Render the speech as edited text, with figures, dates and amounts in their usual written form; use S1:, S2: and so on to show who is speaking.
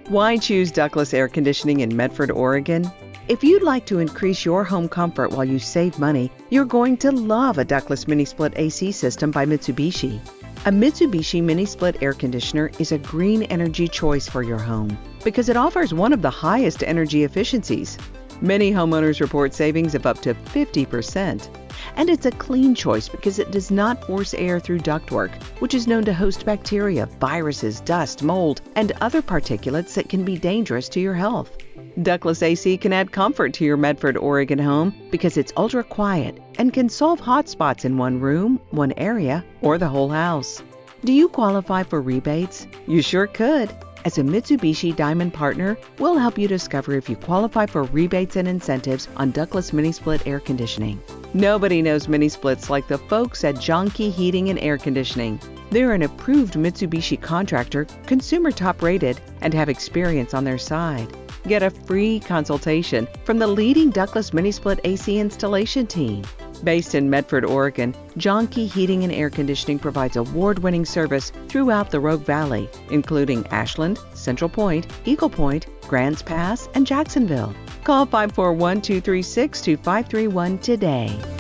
S1: Why choose ductless air conditioning in Medford, Oregon? If you'd like to increase your home comfort while you save money, you're going to love a ductless mini-split AC system by Mitsubishi. A Mitsubishi mini-split air conditioner is a green energy choice for your home because it offers one of the highest energy efficiencies. Many homeowners report savings of up to 50%. And it's a clean choice because it does not force air through ductwork, which is known to host bacteria, viruses, dust, mold, and other particulates that can be dangerous to your health. Ductless AC can add comfort to your Medford, Oregon home because it's ultra quiet and can solve hot spots in one room, one area, or the whole house. Do you qualify for rebates? You sure could. As a Mitsubishi Diamond partner, we'll help you discover if you qualify for rebates and incentives on ductless mini-split air conditioning. Nobody knows mini-splits like the folks at Jahnke Heating and Air Conditioning. They're an approved Mitsubishi contractor, consumer top rated, and have experience on their side. Get a free consultation from the leading ductless mini-split AC installation team. Based in Medford, Oregon, Jahnke Heating and Air Conditioning provides award-winning service throughout the Rogue Valley, including Ashland, Central Point, Eagle Point, Grants Pass, and Jacksonville. Call 541-236-2531 today.